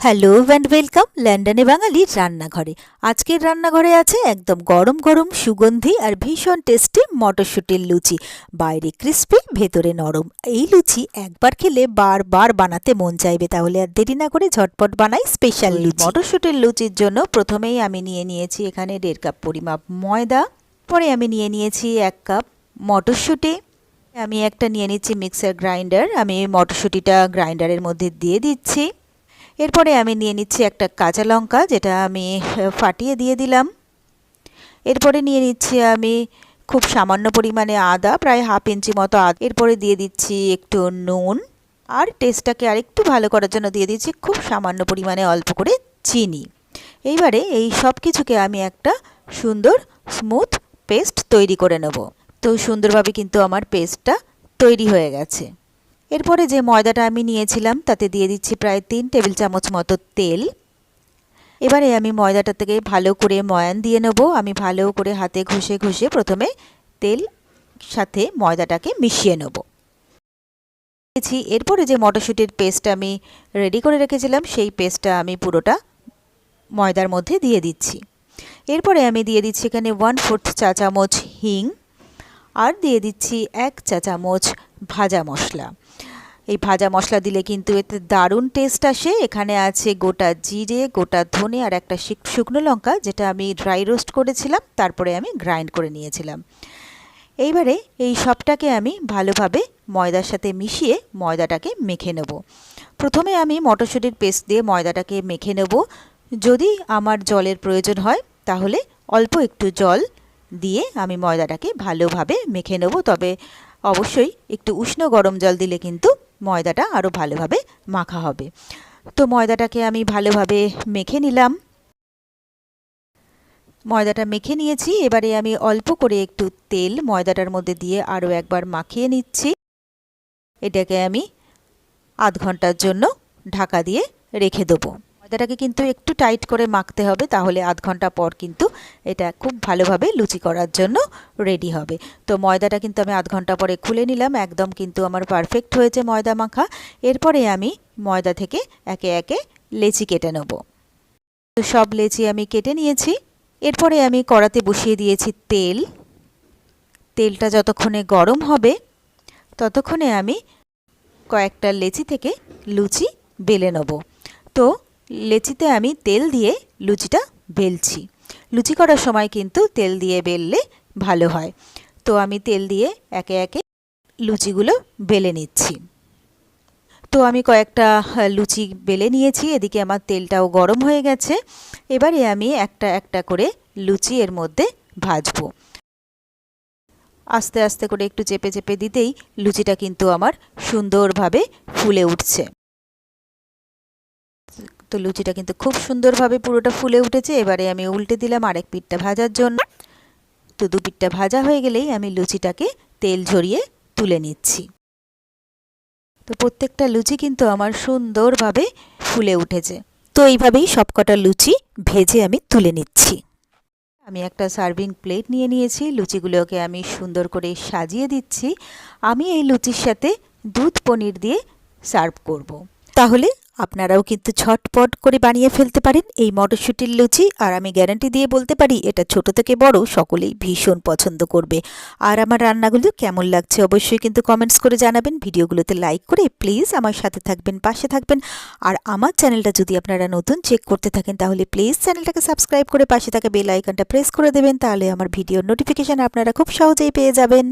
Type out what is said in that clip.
Hello and welcome লন্ডনে বাঙালির রান্নাঘরে। আজকের রান্নাঘরে আছে একদম গরম গরম সুগন্ধি আর ভীষণ টেস্টি মটরশুঁটির লুচি, বাইরে ক্রিস্পি ভেতরে নরম। এই লুচি একবার খেলে বারবার বানাতে মন চাইবে। তাহলে আর দেরি না করে ঝটপট বানাই স্পেশাল লুচি। মটরশুঁটির লুচির জন্য প্রথমেই আমি নিয়েছি এখানে 1.5 কাপ পরিমাপ ময়দা, পরে আমি নিয়েছি 1 কাপ মটরশুঁটি, আমি একটা নিচ্ছি মিক্সার গ্রাইন্ডার, আমি মটরশুঁটিটা গ্রাইন্ডারের মধ্যে দিয়ে দিচ্ছি। এরপরে আমি নিচ্ছি একটা কাঁচা লঙ্কা, যেটা আমি ফাটিয়ে দিয়ে দিলাম। এরপরে নিচ্ছি আমি খুব সামান্য পরিমাণে আদা, প্রায় 1/2 ইঞ্চি মতো আদা। এরপরে দিয়ে দিচ্ছি একটু নুন, আর টেস্টটাকে আরেকটু ভালো করার জন্য দিয়ে দিচ্ছি খুব সামান্য পরিমাণে অল্প করে চিনি। এইবারে এই সব কিছুকে আমি একটা সুন্দর স্মুথ পেস্ট তৈরি করে নেব। তো সুন্দরভাবে কিন্তু আমার পেস্টটা তৈরি হয়ে গেছে। এরপরে যে ময়দাটা আমি নিয়েছিলাম তাতে দিয়ে দিচ্ছি প্রায় 3 টেবিল চামচ মতো তেল। এবারে আমি ময়দাটা থেকে ভালো করে ময়ান দিয়ে নেব। আমি ভালো করে হাতে ঘষে ঘষে প্রথমে তেল সাথে ময়দাটাকে মিশিয়ে নেব। এরপরে যে মটরশুঁটির পেস্ট আমি রেডি করে রেখেছিলাম সেই পেস্টটা আমি পুরোটা ময়দার মধ্যে দিয়ে দিচ্ছি। এরপরে আমি দিয়ে দিচ্ছি এখানে 1/4 চা চামচ হিং, আর দিয়ে দিচ্ছি 1 চা চামচ ভাজা মশলা। এই ভাজা মশলা দিলে কিন্তু এতে দারুণ টেস্ট আসে। এখানে আছে গোটা জিরে, গোটা ধনে, আর একটা শুকনো লঙ্কা, যেটা আমি ড্রাই রোস্ট করেছিলাম, তারপরে আমি গ্রাইন্ড করে নিয়েছিলাম। এইবারে এই সবটাকে আমি ভালোভাবে ময়দার সাথে মিশিয়ে ময়দাটাকে মেখে নেব। প্রথমে আমি মটরশুঁটির পেস্ট দিয়ে ময়দাটাকে মেখে নেব। যদি আমার জলের প্রয়োজন হয় তাহলে অল্প একটু জল দিয়ে আমি ময়দাটাকে ভালোভাবে মেখে নেব। তবে অবশ্যই একটু উষ্ণ গরম জল দিলে কিন্তু ময়দাটা আরও ভালোভাবে মাখা হবে। তো ময়দাটাকে আমি ভালোভাবে মেখে নিলাম। ময়দাটা মেখে নিয়েছি। এবারে আমি অল্প করে একটু তেল ময়দাটার মধ্যে দিয়ে আরও একবার মাখিয়ে নিচ্ছি। এটাকে আমি আধ ঘন্টার জন্য ঢাকা দিয়ে রেখে দেবো। ময়দাটাকে কিন্তু একটু টাইট করে মাখতে হবে, তাহলে আধ ঘন্টা পর কিন্তু এটা খুব ভালোভাবে লুচি করার জন্য রেডি হবে। তো ময়দাটা কিন্তু আমি আধ ঘন্টা পরে খুলে নিলাম। একদম কিন্তু আমার পারফেক্ট হয়েছে ময়দা মাখা। এরপরে আমি ময়দা থেকে একে একে লেচি কেটে নেব। তো সব লেচি আমি কেটে নিয়েছি। এরপরে আমি কড়াতে বসিয়ে দিয়েছি তেল। তেলটা যতক্ষণে গরম হবে ততক্ষণে আমি কয়েকটা লেচি থেকে লুচি বেলে নেব। তো লেচিতে আমি তেল দিয়ে লুচিটা বেলছি। লুচি করার সময় কিন্তু তেল দিয়ে বেললে ভালো হয়। তো আমি তেল দিয়ে একে একে লুচিগুলো বেলে নিচ্ছি। তো আমি কয়েকটা লুচি বেলে নিয়েছি। এদিকে আমার তেলটাও গরম হয়ে গেছে। এবারে আমি একটা একটা করে লুচি এর মধ্যে ভাজবো। আস্তে আস্তে করে একটু চেপে চেপে দিতেই লুচিটা কিন্তু আমার সুন্দরভাবে ফুলে উঠছে। তো লুচিটা কিন্তু খুব সুন্দরভাবে পুরোটা ফুলে উঠেছে। এবারে আমি উল্টে দিলাম আরেক পিঠটা ভাজার জন্য। তো 2 পিঠটা ভাজা হয়ে গেলেই আমি লুচিটাকে তেল ঝরিয়ে তুলে নিচ্ছি। তো প্রত্যেকটা লুচি কিন্তু আমার সুন্দরভাবে ফুলে উঠেছে। তো এইভাবেই সবকটা লুচি ভেজে আমি তুলে নিচ্ছি। আমি একটা সার্ভিং প্লেট নিয়েছি। লুচিগুলোকে আমি সুন্দর করে সাজিয়ে দিচ্ছি। আমি এই লুচির সাথে দুধ পনির দিয়ে সার্ভ করব। তাহলে আপনারাও কিন্তু ঝটপট করে বানিয়ে ফেলতে পারেন এই মটরশুঁটির লুচি। আর আমি গ্যারান্টি দিয়ে বলতে পারি এটা ছোট থেকে বড় সকলেই ভীষণ পছন্দ করবে। আর আমার রান্নাগুলো কেমন লাগছে অবশ্যই কিন্তু কমেন্টস করে জানাবেন। ভিডিওগুলোতে লাইক করে প্লিজ আমার সাথে থাকবেন, পাশে থাকবেন। আর আমার চ্যানেলটা যদি আপনারা নতুন চেক করতে থাকেন তাহলে প্লিজ চ্যানেলটাকে সাবস্ক্রাইব করে পাশে থাকা বেল আইকনটা প্রেস করে দেবেন। তাহলে আমার ভিডিওর নোটিফিকেশান আপনারা খুব সহজেই পেয়ে যাবেন।